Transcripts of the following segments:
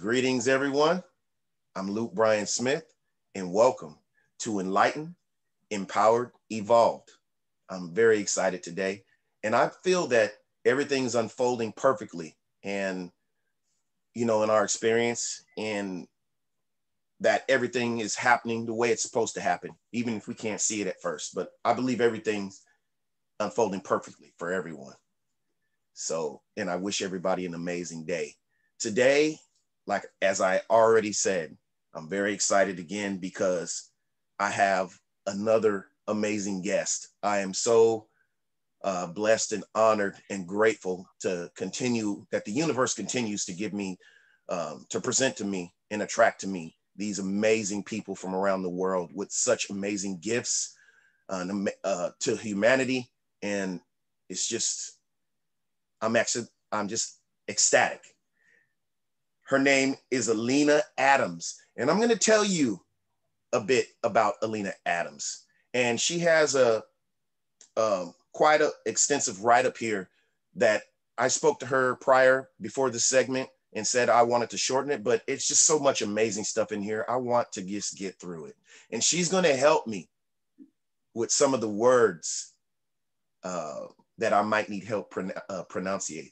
Greetings, everyone. I'm Luke Bryan Smith, and welcome to Enlightened, Empowered, Evolved. I'm very excited today, and I feel that everything's unfolding perfectly, and in our experience, and that everything is happening the way it's supposed to happen, even if we can't see it at first. But I believe everything's unfolding perfectly for everyone. So, and I wish everybody an amazing day. Today, like as I already said, I'm very excited again because I have another amazing guest. I am so blessed and honored and grateful to continue, that the universe continues to give me, to present to me and attract to me these amazing people from around the world with such amazing gifts to humanity. And it's just, I'm just ecstatic. Her name is Alina Adams, and I'm going to tell you a bit about Alina Adams. And she has quite an extensive write-up here that I spoke to her before the segment and said I wanted to shorten it, but it's just so much amazing stuff in here. I want to just get through it. And she's going to help me with some of the words that I might need help pronouncing.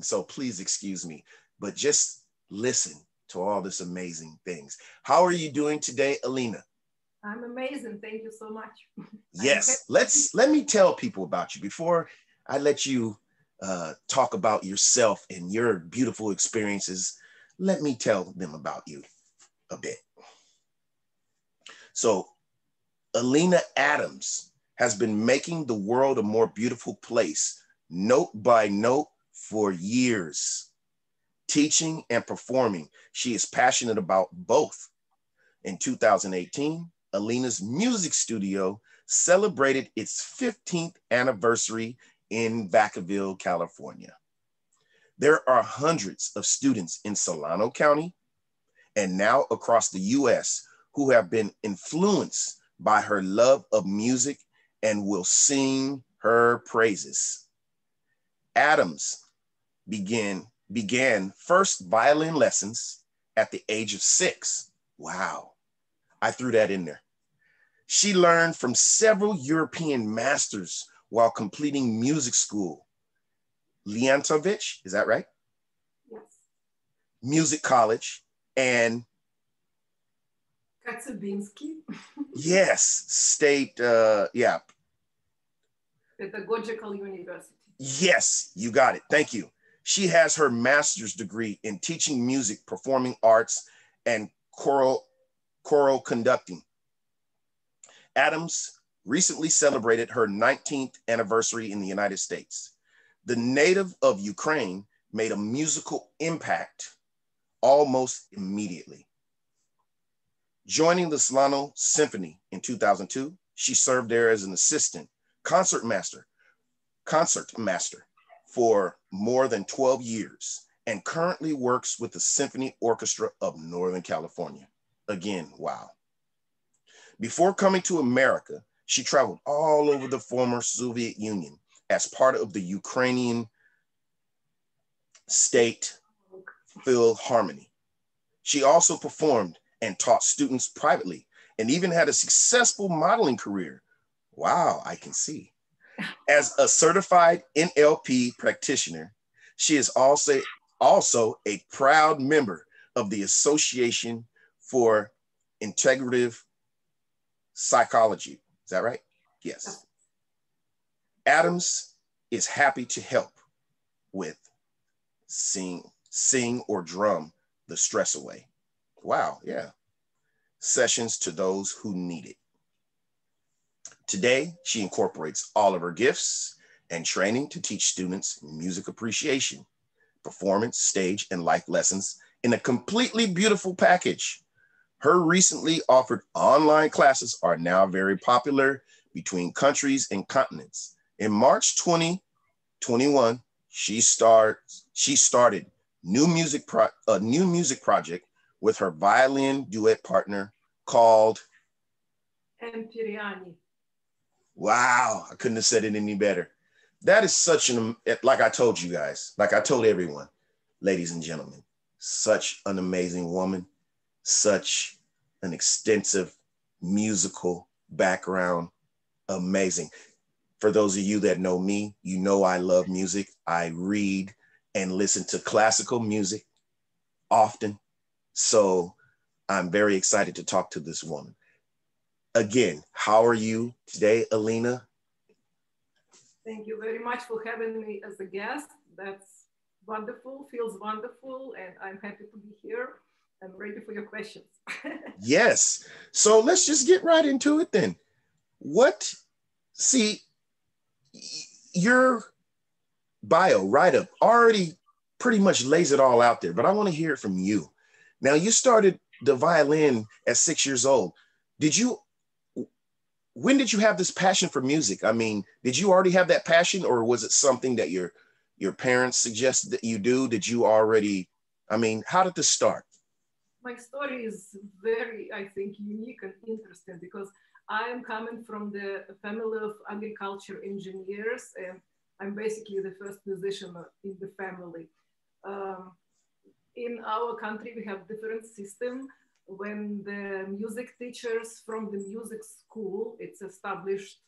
So please excuse me, but just listen to all this amazing things. How are you doing today, Alina? I'm amazing. Thank you so much. Yes, let me tell people about you before I let you talk about yourself and your beautiful experiences. Let me tell them about you a bit. So Alina Adams has been making the world a more beautiful place, note by note, for years. Teaching and performing, she is passionate about both. In 2018, Alina's music studio celebrated its 15th anniversary in Vacaville, California. There are hundreds of students in Solano County and now across the US who have been influenced by her love of music and will sing her praises. Adams began first violin lessons at the age of 6. Wow, I threw that in there. She learned from several European masters while completing music school. Lentovich, is that right? Yes. Music College and Kotzebinski. Yes, State, Pedagogical University. Yes, you got it. Thank you. She has her master's degree in teaching music, performing arts, and choral conducting. Adams recently celebrated her 19th anniversary in the United States. The native of Ukraine made a musical impact almost immediately. Joining the Solano Symphony in 2002, she served there as an assistant concertmaster for more than 12 years and currently works with the Symphony Orchestra of Northern California. Again, wow. Before coming to America, she traveled all over the former Soviet Union as part of the Ukrainian State Philharmonic. She also performed and taught students privately and even had a successful modeling career. Wow, I can see. As a certified NLP practitioner, she is also a proud member of the Association for Integrative Psychology. Is that right? Yes. Adams is happy to help with sing or drum the stress away. Wow, yeah. Sessions to those who need it. Today, she incorporates all of her gifts and training to teach students music appreciation, performance, stage, and life lessons in a completely beautiful package. Her recently offered online classes are now very popular between countries and continents. In March 2021, she started a new music project with her violin duet partner called Empiriani. Wow, I couldn't have said it any better. That is such like I told you guys, like I told everyone, ladies and gentlemen, such an amazing woman, such an extensive musical background. Amazing. For those of you that know me, you know I love music. I read and listen to classical music often. So I'm very excited to talk to this woman. Again, how are you today, Alina? Thank you very much for having me as a guest. That's wonderful, feels wonderful, and I'm happy to be here. I'm ready for your questions. Yes. So let's just get right into it then. Your bio write-up already pretty much lays it all out there, but I want to hear it from you. Now, you started the violin at 6 years old. When did you have this passion for music? I mean, did you already have that passion, or was it something that your parents suggested that you do? How did this start? My story is very, I think, unique and interesting because I am coming from the family of agriculture engineers, and I'm basically the first musician in the family. In our country, we have different system. When the music teachers from the music school, it's established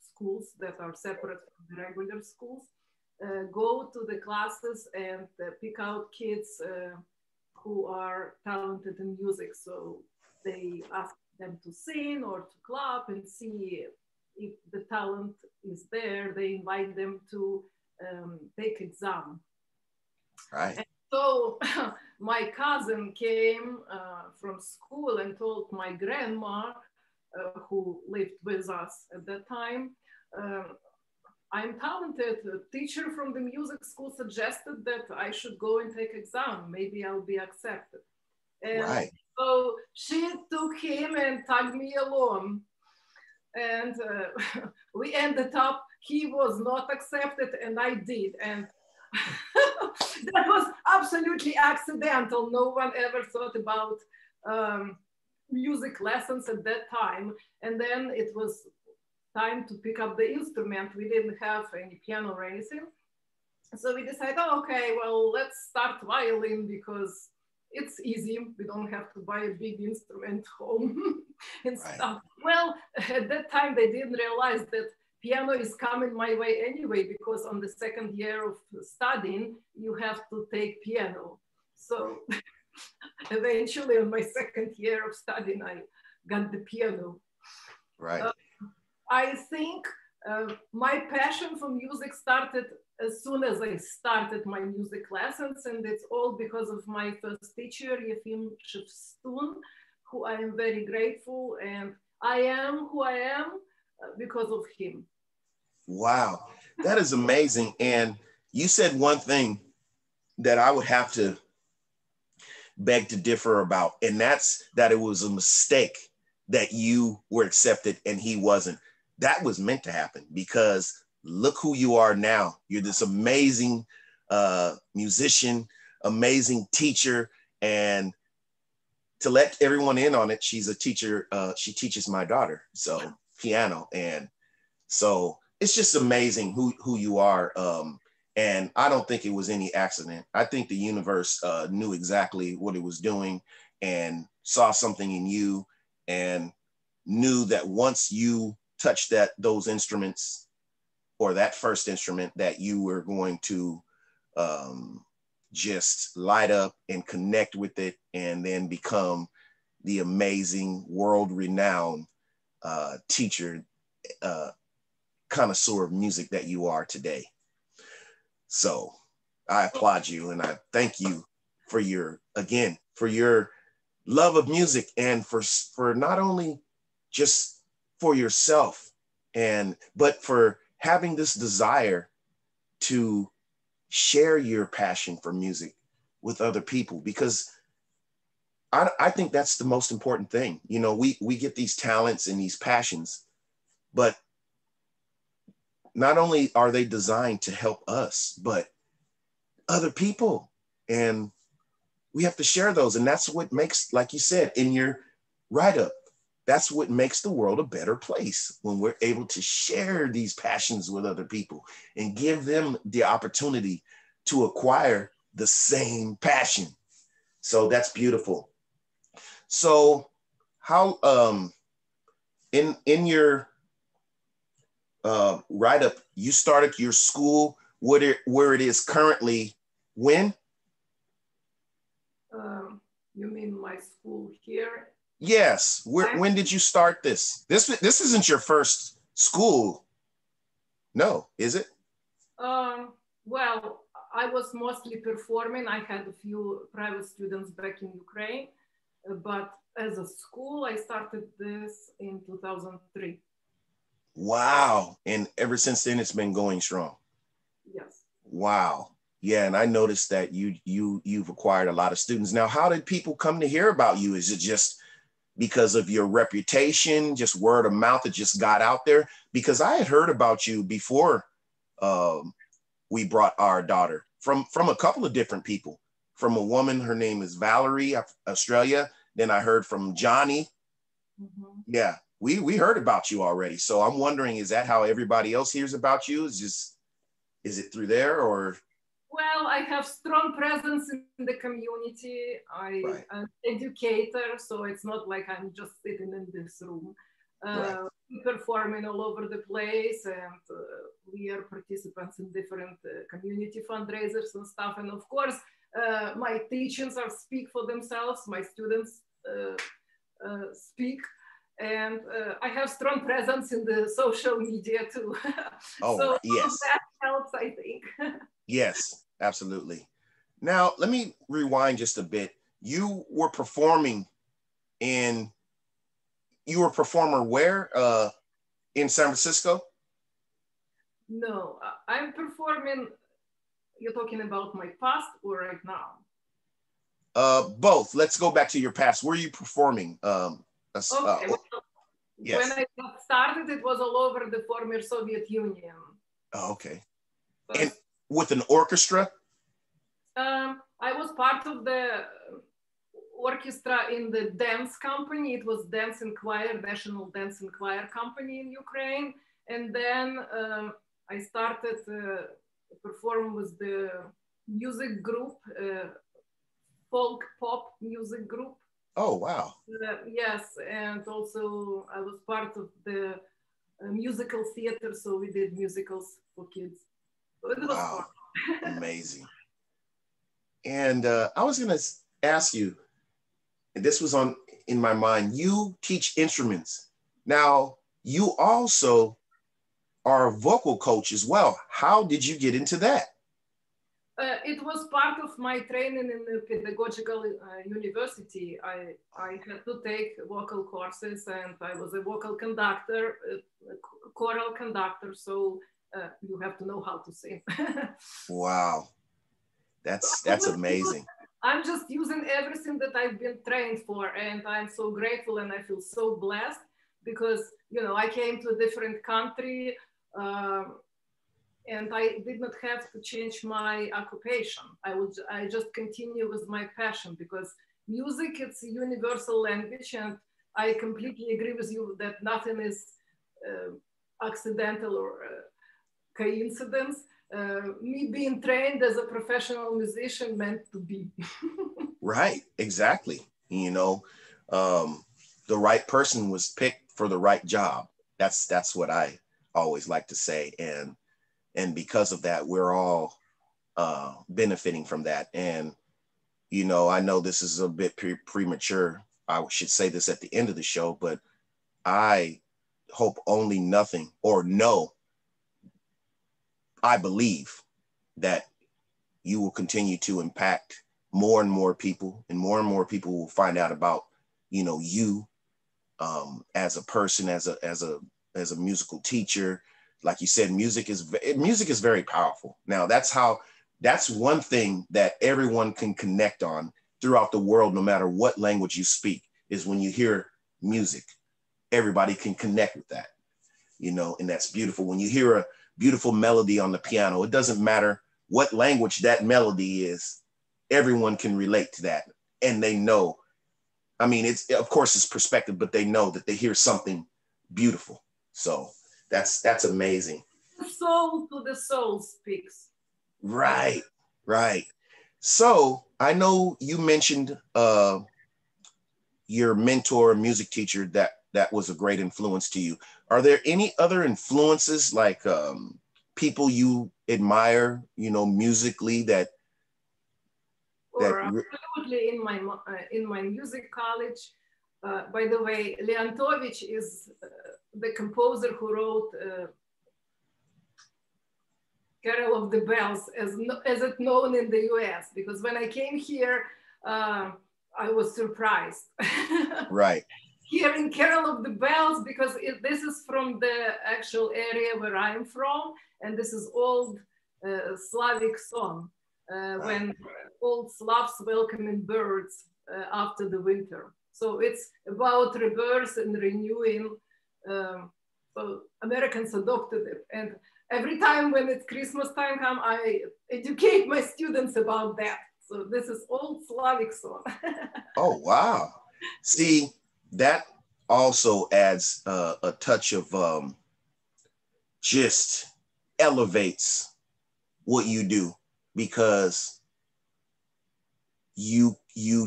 schools that are separate from the regular schools, go to the classes and pick out kids who are talented in music. So they ask them to sing or to clap and see if the talent is there. They invite them to take exam. Right. And so my cousin came from school and told my grandma, who lived with us at that time, I'm talented. A teacher from the music school suggested that I should go and take exam. Maybe I'll be accepted. And right. So she took him and tagged me along. And we ended up, he was not accepted and I did. And that was absolutely accidental. No one ever thought about music lessons at that time. And then it was time to pick up the instrument. We didn't have any piano or anything. So we decided, oh, okay, well, let's start violin because it's easy. We don't have to buy a big instrument home and Right. stuff. Well, at that time, they didn't realize that piano is coming my way anyway, because on the second year of studying, you have to take piano. So eventually on my second year of studying, I got the piano. Right. I think my passion for music started as soon as I started my music lessons, and it's all because of my first teacher, Yefim Shevstun, who I am very grateful, and I am who I am because of him. Wow, that is amazing. And you said one thing that I would have to beg to differ about, and that's that it was a mistake that you were accepted and he wasn't. That was meant to happen, because look who you are now. You're this amazing musician, amazing teacher. And to let everyone in on it, she's a teacher. She teaches my daughter, so piano. And so it's just amazing who you are. And I don't think it was any accident. I think the universe knew exactly what it was doing and saw something in you and knew that once you touched those instruments, or that first instrument, that you were going to just light up and connect with it, and then become the amazing, world-renowned teacher, connoisseur of music that you are today. So I applaud you, and I thank you for your love of music, and for not only just for yourself, but for having this desire to share your passion for music with other people, because I think that's the most important thing. You know, we get these talents and these passions, but not only are they designed to help us, but other people. And we have to share those. And that's what makes, like you said in your write-up, that's what makes the world a better place, when we're able to share these passions with other people and give them the opportunity to acquire the same passion. So that's beautiful. So how, in your write-up, you started your school where it is currently when? You mean my school here? Yes. When did you start this? This isn't your first school. No, is it? Well, I was mostly performing. I had a few private students back in Ukraine, but as a school, I started this in 2003. Wow. And ever since then, it's been going strong. Yes. Wow. Yeah. And I noticed that you've acquired a lot of students. Now, how did people come to hear about you? Is it just because of your reputation, just word of mouth that just got out there? Because I had heard about you before we brought our daughter from a couple of different people. From a woman, her name is Valerie, Australia. Then I heard from Johnny. Mm-hmm. Yeah, we heard about you already. So I'm wondering, is that how everybody else hears about you? Is it through there or? Well, I have strong presence in the community. I'm an educator, so it's not like I'm just sitting in this room. Performing all over the place, and we are participants in different community fundraisers and stuff. And of course, my teachings speak for themselves. My students speak. And I have strong presence in the social media too. Oh, so yes. That helps, I think. Yes, absolutely. Now, let me rewind just a bit. You were performing you were a performer where? In San Francisco? No, I'm performing. You're talking about my past or right now? Both. Let's go back to your past. Where are you performing? Okay. Yes. When I started, it was all over the former Soviet Union. Oh, okay. And with an orchestra? I was part of the orchestra in the dance company. It was Dance and Choir, National Dance and Choir Company in Ukraine. And then I started perform with the music group, folk pop music group. Oh, wow. Yes, and also I was part of the musical theater, so we did musicals for kids. So it was fun. Amazing. And I was going to ask you, and this was in my mind, you teach instruments. Now, you also are a vocal coach as well. How did you get into that? It was part of my training in the pedagogical university. I had to take vocal courses, and I was a vocal conductor, a choral conductor. So you have to know how to sing. Wow, that's amazing. I'm just using everything that I've been trained for, and I'm so grateful, and I feel so blessed because I came to a different country. And I did not have to change my occupation. I just continue with my passion because music, it's a universal language, and I completely agree with you that nothing is accidental or coincidence. Me being trained as a professional musician meant to be. Right, exactly. The right person was picked for the right job. That's what I always like to say. And because of that, we're all benefiting from that. And, I know this is a bit premature. I should say this at the end of the show, but I hope only nothing or no, I believe that you will continue to impact more and more people, and more people will find out about, you as a person, as a musical teacher. Like you said, music is very powerful. Now that's one thing that everyone can connect on throughout the world, no matter what language you speak, is when you hear music, everybody can connect with that, and that's beautiful. When you hear a beautiful melody on the piano, it doesn't matter what language that melody is, everyone can relate to that. And they know, I mean, of course it's perspective, but they know that they hear something beautiful. So that's amazing. The soul to the soul speaks. Right. So I know you mentioned your mentor, music teacher, that was a great influence to you. Are there any other influences, like people you admire, you know, musically that absolutely, in my music college. By the way, Lentovich is the composer who wrote Carol of the Bells, as it's known in the US, because when I came here, I was surprised. Right. Hearing Carol of the Bells, because this is from the actual area where I'm from, and this is old Slavic song, when old Slavs welcoming birds after the winter. So it's about rebirth and renewing. So Americans adopted it, and every time when it's Christmas time come, I educate my students about that. So this is old Slavic song. Oh, wow. See, that also adds a touch of just elevates what you do, because you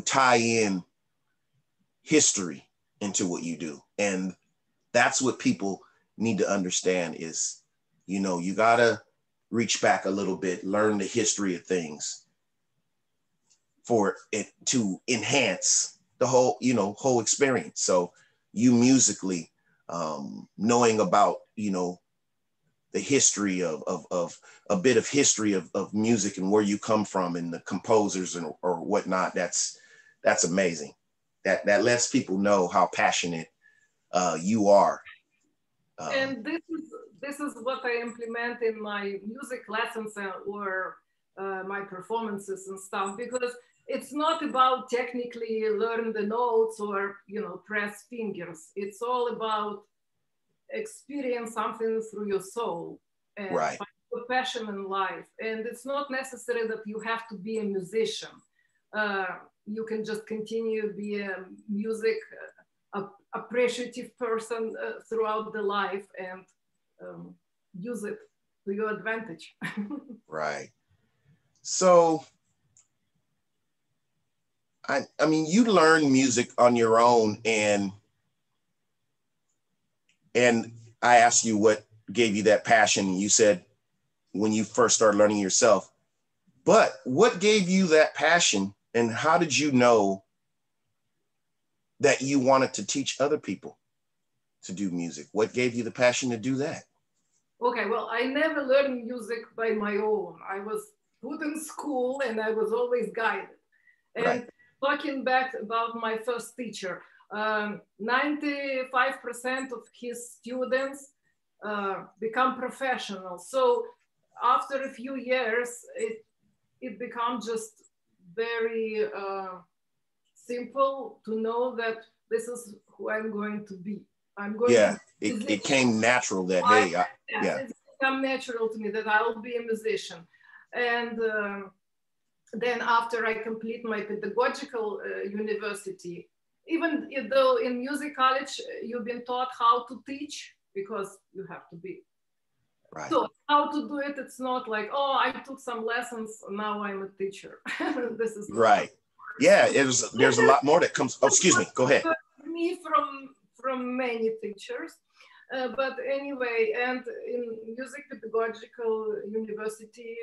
tie in history into what you do. And that's what people need to understand is, you know, you gotta reach back a little bit, learn the history of things for it to enhance the whole, you know, whole experience. So you musically, knowing about, you know, the history of a bit of history of music and where you come from and the composers and or whatnot, that's amazing. That lets people know how passionate you are. And this is what I implement in my music lessons or my performances and stuff, because it's not about technically learn the notes or, you know, press fingers. It's all about experience something through your soul and Right. find your passion in life. And it's not necessary that you have to be a musician. You can just continue be a music appreciative person throughout the life and use it to your advantage. Right. So, I mean, you learn music on your own, and I asked you what gave you that passion. You said when you first started learning yourself, but what gave you that passion, and how did you know that you wanted to teach other people to do music? What gave you the passion to do that? Okay, well, I never learned music by my own. I was put in school and I was always guided. And Right. talking back about my first teacher, 95% of his students become professionals. So after a few years, it becomes just very simple to know that this is who I'm going to be. I'm going to be it came natural that, hey, it's become natural to me that I'll be a musician. And then after I complete my pedagogical university, even though in music college, you've been taught how to teach because you have to be. Right. So how to do it, it's not like, oh, I took some lessons, now I'm a teacher. This is right. Yeah, there's a lot more that comes. Oh, excuse me, go ahead. Me from many teachers. But anyway, and in music pedagogical university,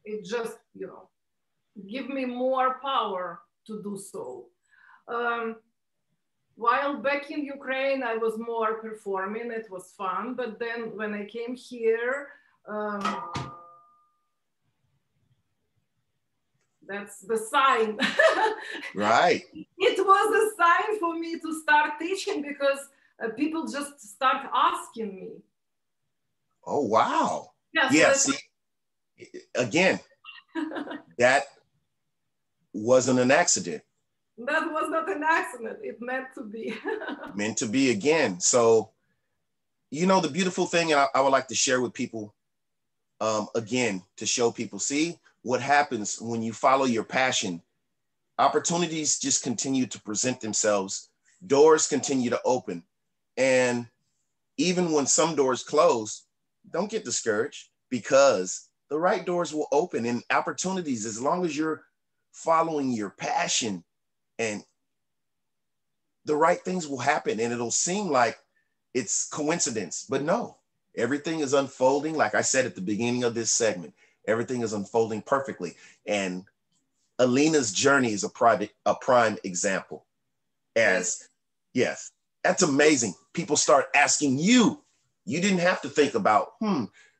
it just, you know, give me more power to do so. While back in Ukraine, I was more performing, it was fun. But then when I came here, that's the sign. Right. It was a sign for me to start teaching because people just start asking me. Oh, wow. Yeah, yeah, see, again, that wasn't an accident. That was not an accident. It meant to be. Meant to be again. So, you know, the beautiful thing I would like to share with people, again, to show people, see what happens when you follow your passion. Opportunities just continue to present themselves. Doors continue to open. And even when some doors close, don't get discouraged, because the right doors will open, and opportunities, as long as you're following your passion, and the right things will happen, and it'll seem like it's coincidence, but no, everything is unfolding. Like I said at the beginning of this segment, everything is unfolding perfectly. And Alina's journey is a prime example. As yes, that's amazing. People start asking you. You didn't have to think about,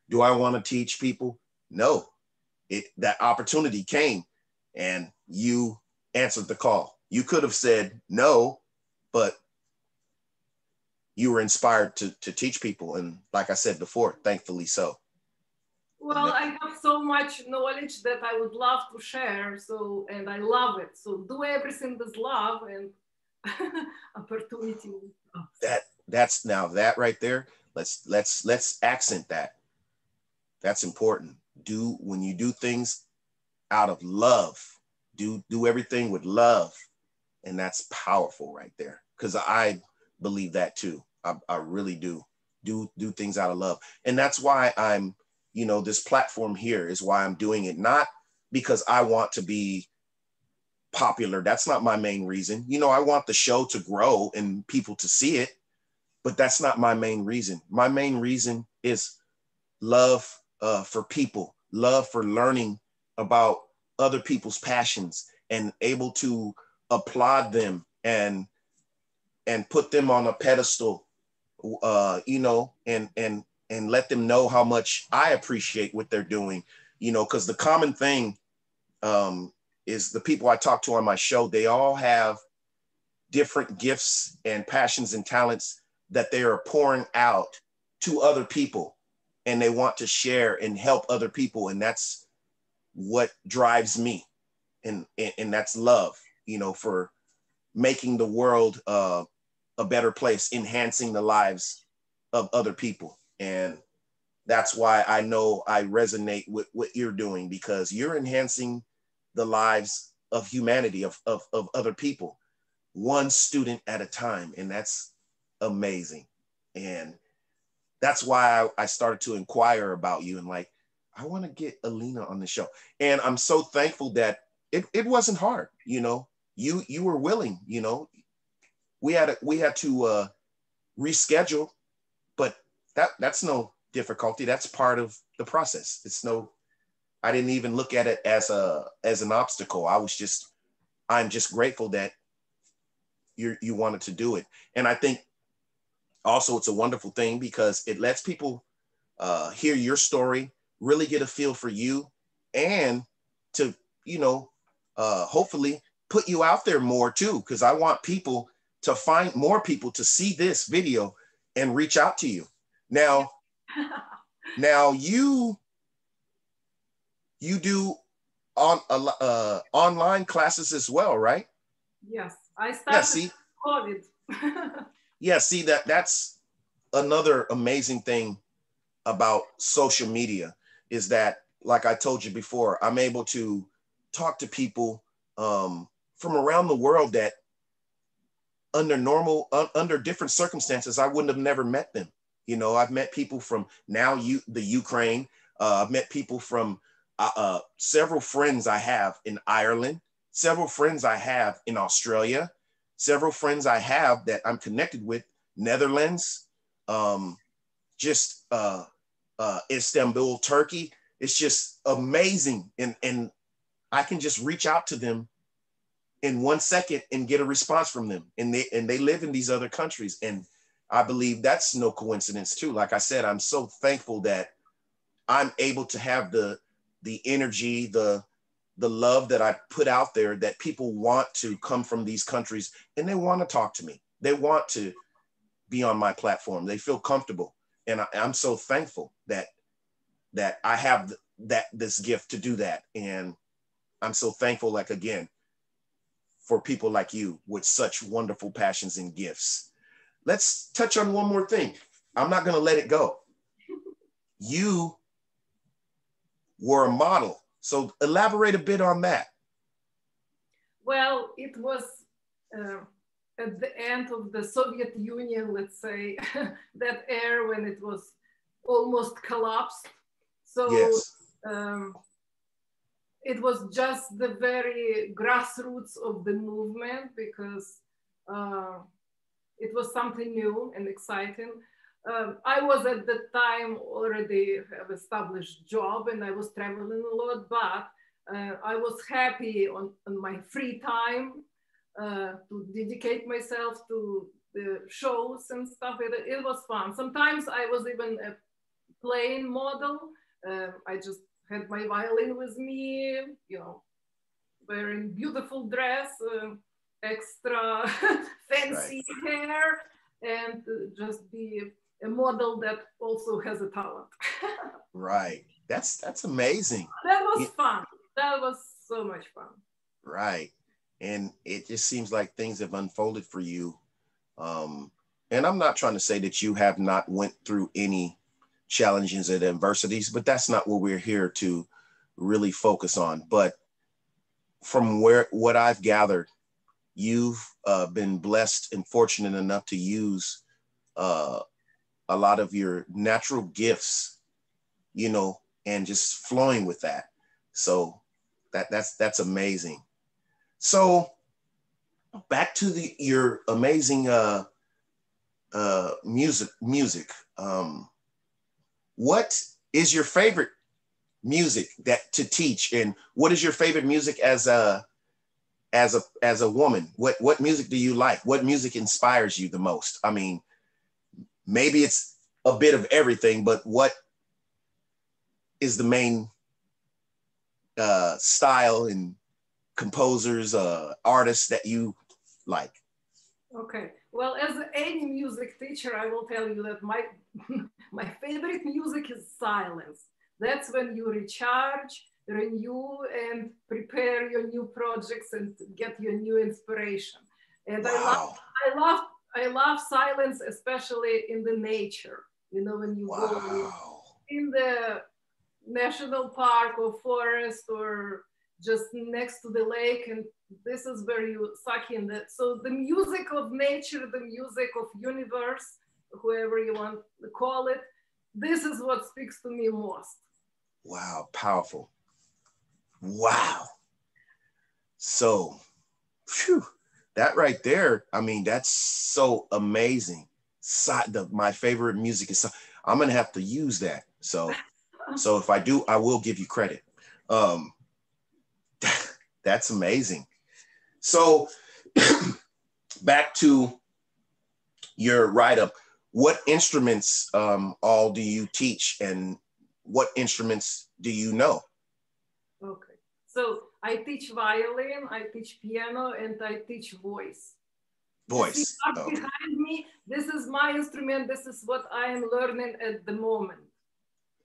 do I want to teach people? No, that opportunity came and you answered the call. You could have said no, but you were inspired to teach people. And like I said before, thankfully so. Well, I have so much knowledge that I would love to share. So, and I love it. So do everything with love and opportunity. That's now that right there. Let's accent that. That's important. When you do things out of love, do everything with love. And that's powerful right there. Because I believe that too. I really do things out of love. And that's why I'm, this platform here is why I'm doing it. Not because I want to be popular. That's not my main reason. I want the show to grow and people to see it, but that's not my main reason. My main reason is love for people, love for learning about other people's passions and able to applaud them and put them on a pedestal, and let them know how much I appreciate what they're doing, because the common thing is the people I talk to on my show, they all have different gifts and passions and talents that they are pouring out to other people, and they want to share and help other people. And that's what drives me. And that's love, for making the world a better place, enhancing the lives of other people. And that's why I know I resonate with what you're doing, because you're enhancing the lives of humanity, of other people, one student at a time. And that's amazing. And that's why I started to inquire about you and I want to get Alina on the show. And I'm so thankful that it wasn't hard. You were willing, we had to reschedule, but that's no difficulty. That's part of the process. I didn't even look at it as an obstacle. I'm just grateful that you wanted to do it. And I think also it's a wonderful thing because it lets people hear your story, really get a feel for you, and to, hopefully put you out there more too. Because I want people to find more people to see this video and reach out to you. Now you do online classes as well, right? Yes, I started COVID. Yeah, see that's another amazing thing about social media is that, like I told you before, I'm able to talk to people from around the world that under different circumstances, I wouldn't have never met them. I've met people from the Ukraine. I've met people from several friends I have in Ireland, several friends I have in Australia, several friends I have that I'm connected with, Netherlands, Istanbul, Turkey. It's just amazing. And I can just reach out to them in 1 second and get a response from them. And they live in these other countries. And I believe that's no coincidence too. Like I said, I'm so thankful that I'm able to have the energy, the love that I put out there, that people want to come from these countries and they want to talk to me. They want to be on my platform. They feel comfortable. And I'm so thankful that I have this gift to do that. And I'm so thankful, again, for people like you with such wonderful passions and gifts. Let's touch on one more thing. I'm not going to let it go. You were a model. So elaborate a bit on that. Well, it was at the end of the Soviet Union, let's say, that era when it was almost collapsed. So yes. it was just the very grassroots of the movement because it was something new and exciting. I was at the time already have established job and I was traveling a lot, but I was happy on my free time to dedicate myself to the shows and stuff. It was fun. Sometimes I was even a playing model. I just had my violin with me, you know, wearing beautiful dress, extra fancy hair, and just be a model that also has a talent. Right. That's amazing. That was fun. That was so much fun. Right. And it just seems like things have unfolded for you. And I'm not trying to say that you have not went through any challenges and adversities, but that's not what we're here to really focus on. But from what I've gathered, you've been blessed and fortunate enough to use a lot of your natural gifts, you know, and just flowing with that. So that's amazing. So back to your amazing music. What is your favorite music that to teach, and what is your favorite music as a woman? What music do you like? What music inspires you the most? I mean, maybe it's a bit of everything, but what is the main style and composers, artists that you like? Okay. Well, as any music teacher, I will tell you that my my favorite music is silence. That's when you recharge, renew, and prepare your new projects and get your new inspiration. And Wow. I love silence, especially in the nature. You know, when you go in the national park or forest or just next to the lake, and this is where you suck in that. So the music of nature, the music of universe, whoever you want to call it, this is what speaks to me most. Wow, powerful. Wow. So, phew, that right there, I mean, that's so amazing. My favorite music is, I'm gonna have to use that. So if I do, I will give you credit. That's amazing. So back to your write-up, what instruments all do you teach, and what instruments do you know? Okay, so I teach violin, I teach piano, and I teach voice. Voice. Okay. Behind me, this is my instrument. This is what I am learning at the moment.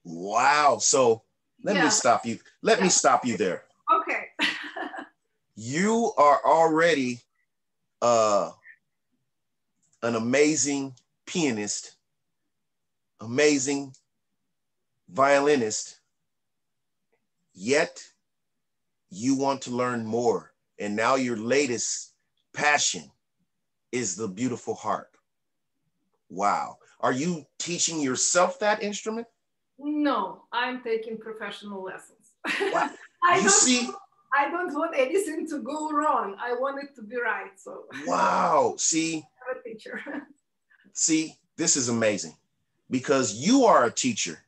Wow. So let me stop you. Let me stop you there. Okay. You are already an amazing pianist, amazing violinist, yet you want to learn more. And now your latest passion is the beautiful harp. Wow. Are you teaching yourself that instrument? No, I'm taking professional lessons. Wow. I don't want anything to go wrong. I want it to be right. So wow. See, I'm a teacher. See, this is amazing because you are a teacher,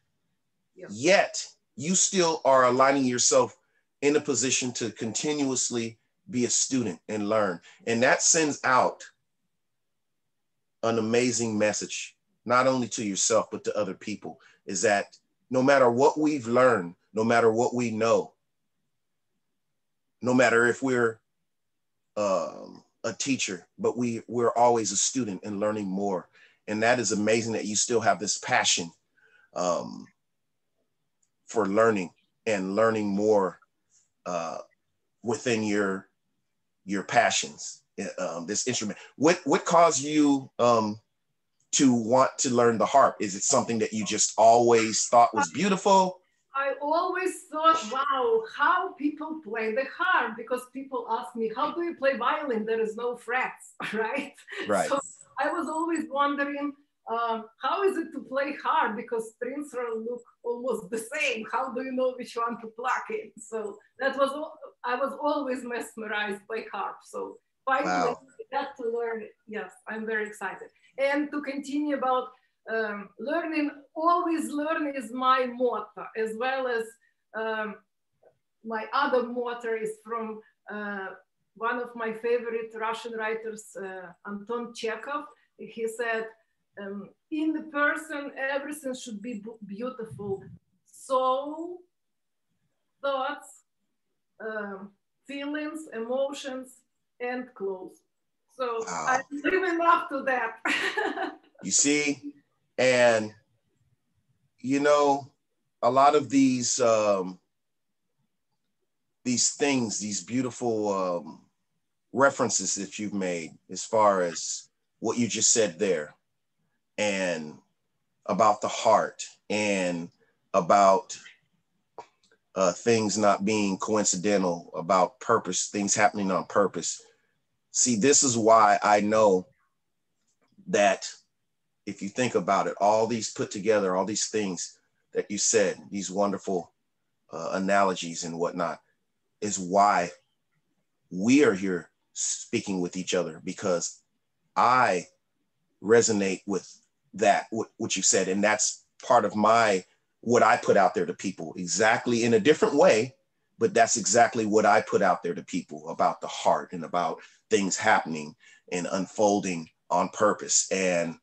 yet you still are aligning yourself in a position to continuously be a student and learn. And that sends out an amazing message, not only to yourself, but to other people, is that no matter what we've learned, no matter what we know, no matter if we're a teacher, but we're always a student and learning more. And that is amazing that you still have this passion for learning and learning more within your passions, this instrument. What caused you to want to learn the harp? Is it something that you just always thought was beautiful? I always thought, wow, how people play the harp, because people ask me, how do you play violin? There is no frets, right? Right. So I was always wondering how is it to play harp? Because strings look almost the same. How do you know which one to pluck in? So that was, I was always mesmerized by harp. So finally, Wow. I got to learn it. Yes, I'm very excited. And to continue about learning, always learn is my motto, as well as my other motto is from one of my favorite Russian writers, Anton Chekhov. He said, in the person, everything should be beautiful. Soul, thoughts, feelings, emotions, and clothes. So Wow. I'm living up to that. You see, and you know, a lot of these things, these beautiful references that you've made, as far as what you just said there, and about the heart, and about things not being coincidental, about purpose, things happening on purpose. See, this is why I know that if you think about it, all these put together, all these things that you said, these wonderful analogies and whatnot, is why we are here speaking with each other, because I resonate with that, what you said. And that's part of what I put out there to people, exactly in a different way, but that's exactly what I put out there to people, about the heart and about things happening and unfolding on purpose, and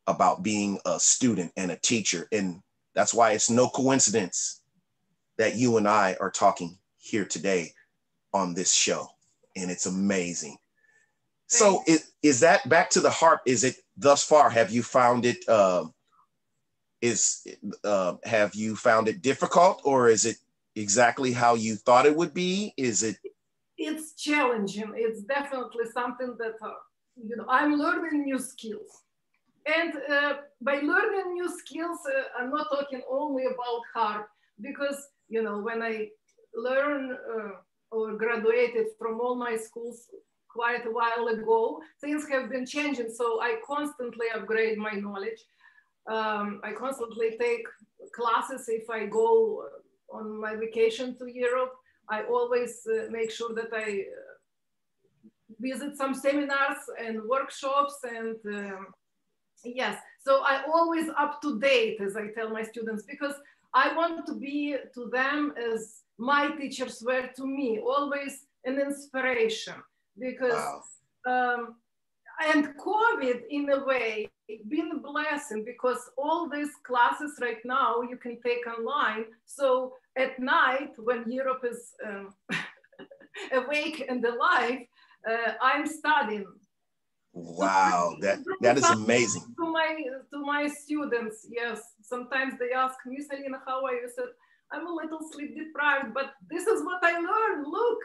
about being a student and a teacher. And that's why it's no coincidence that you and I are talking here today on this show. And it's amazing. So is that, back to the harp, is it thus far, have you found it, have you found it difficult, or is it exactly how you thought it would be? Is it? It's challenging. It's definitely something that, I'm learning new skills. And by learning new skills, I'm not talking only about harp, because, when I learned or graduated from all my schools quite a while ago, things have been changing. So I constantly upgrade my knowledge. I constantly take classes. If I go on my vacation to Europe, I always make sure that I visit some seminars and workshops, and yes, so I always up to date, as I tell my students, because I want to be to them as my teachers were to me, always an inspiration. Because Wow. and COVID, in a way, been a blessing, because all these classes right now you can take online. So at night, when Europe is awake and alive, I'm studying. Wow, that is amazing. To my students, yes. Sometimes they ask me, Alina, how are you? I said, I'm a little sleep deprived, but this is what I learned. Look.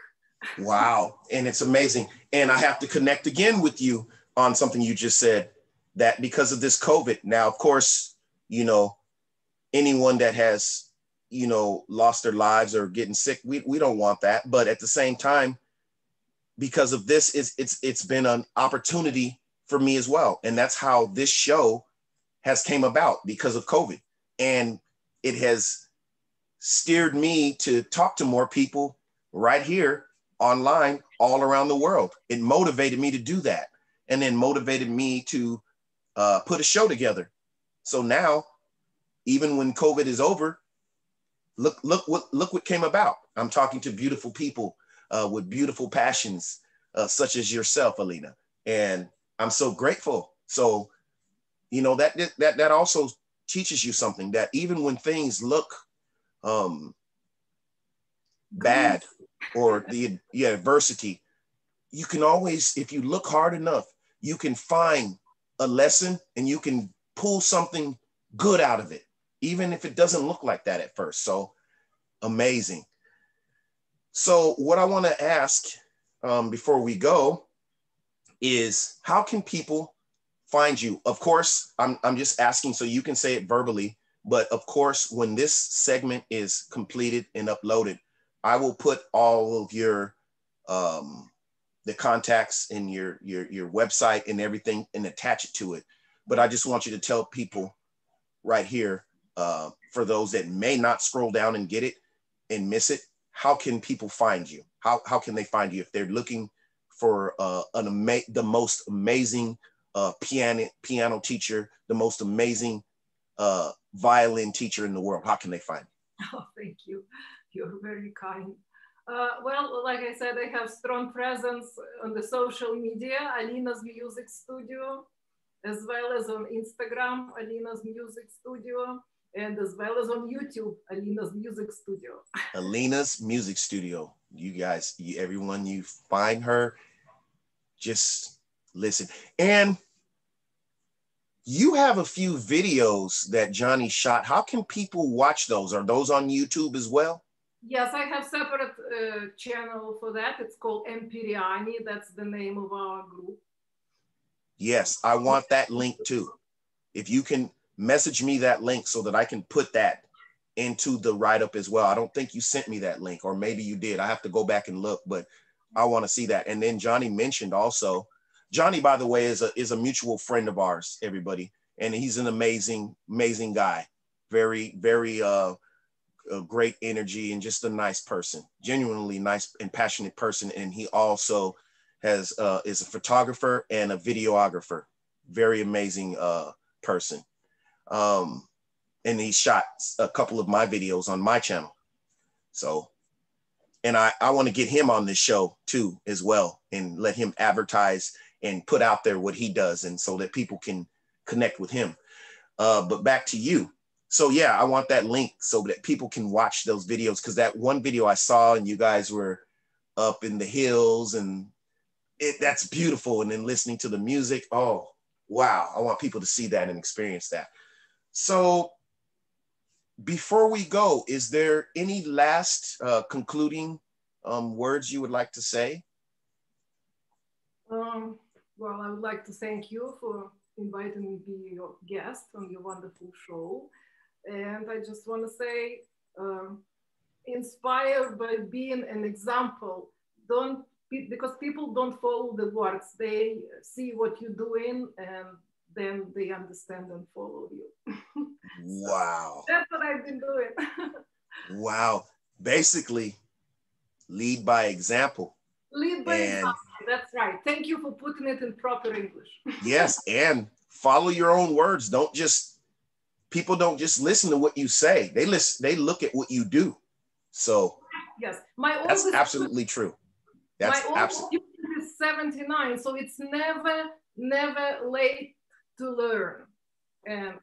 Wow, and it's amazing. And I have to connect again with you on something you just said, that because of this COVID, now, of course, anyone that has, lost their lives or getting sick, we don't want that. But at the same time, because of this, it's been an opportunity for me as well. And that's how this show has came about, because of COVID. And it has steered me to talk to more people right here online all around the world. It motivated me to do that, and then motivated me to put a show together. So now, even when COVID is over, look what came about. I'm talking to beautiful people with beautiful passions, such as yourself, Alina, and I'm so grateful. So, that also teaches you something, that even when things look bad, or the adversity, you can always, if you look hard enough, you can find a lesson, and you can pull something good out of it, even if it doesn't look like that at first. So amazing. So what I want to ask before we go is, how can people find you? Of course, I'm just asking so you can say it verbally, but of course, when this segment is completed and uploaded, I will put all of your the contacts in your website and everything, and attach it to it. but I just want you to tell people right here, for those that may not scroll down and get it and miss it, how can people find you? How can they find you if they're looking for the most amazing piano teacher, the most amazing violin teacher in the world? How can they find you? Oh, thank you. You're very kind. Well, like I said, I have strong presence on the social media, Alina's Music Studio, as well as on Instagram, Alina's Music Studio, and as well as on YouTube, Alina's Music Studio. Alina's Music Studio. You guys, everyone, you find her, just listen. And you have a few videos that Johnny shot. How can people watch those? Are those on YouTube as well? Yes, I have separate channel for that. It's called Empiriani. That's the name of our group. Yes, I want that link too. If you can message me that link so that I can put that into the write-up as well. I don't think you sent me that link, or maybe you did. I have to go back and look, but I want to see that. And then Johnny mentioned also, Johnny, by the way, is a mutual friend of ours, everybody. And he's an amazing, amazing guy. Very, very a great energy and just a nice person, genuinely nice and passionate person. And he also has is a photographer and a videographer. Very amazing person. And he shot a couple of my videos on my channel. So, and I want to get him on this show too, as well, and let him advertise and put out there what he does, and so that people can connect with him. But back to you. So yeah, I want that link so that people can watch those videos, because that one video I saw and you guys were up in the hills, and that's beautiful. And then listening to the music, oh, wow. I want people to see that and experience that. So before we go, is there any last concluding words you would like to say? Well, I would like to thank you for inviting me to be your guest on your wonderful show. And I just want to say, inspired by being an example, because people don't follow the words, they see what you're doing and then they understand and follow you. Wow. So that's what I've been doing. Wow. Basically, lead by example. Lead by example. That's right. Thank you for putting it in proper English. Yes, and follow your own words. People don't just listen to what you say. They look at what you do. So yes, that's absolutely true. That's absolutely. My oldest is 79, so it's never late to learn. And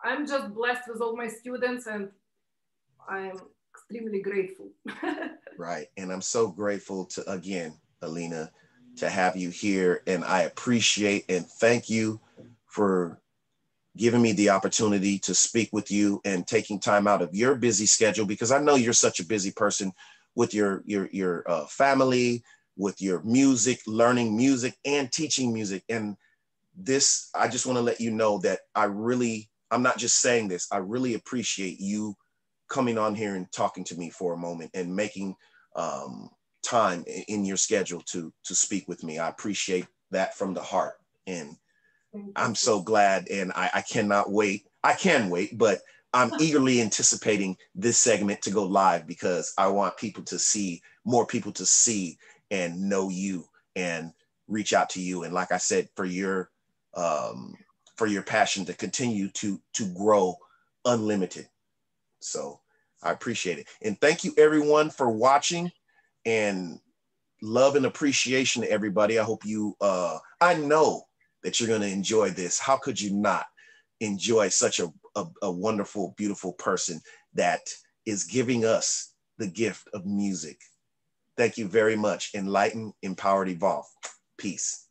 I'm just blessed with all my students, and I'm extremely grateful. Right, and I'm so grateful to, again, Alina, to have you here, and I appreciate and thank you for giving me the opportunity to speak with you and taking time out of your busy schedule, because I know you're such a busy person with your family, with your music, learning music and teaching music. And this, I just want to let you know that I'm not just saying this, I really appreciate you coming on here and talking to me for a moment and making time in your schedule to speak with me. I appreciate that from the heart. And I'm so glad, and I cannot wait. I can wait, but I'm eagerly anticipating this segment to go live, because I want more people to see and know you and reach out to you. And like I said, for your passion to continue to grow unlimited. So I appreciate it. And thank you everyone for watching, and love and appreciation to everybody. I hope you, I know that you're going to enjoy this. How could you not enjoy such a wonderful, beautiful person that is giving us the gift of music? Thank you very much. Enlighten, empowered, evolve. Peace.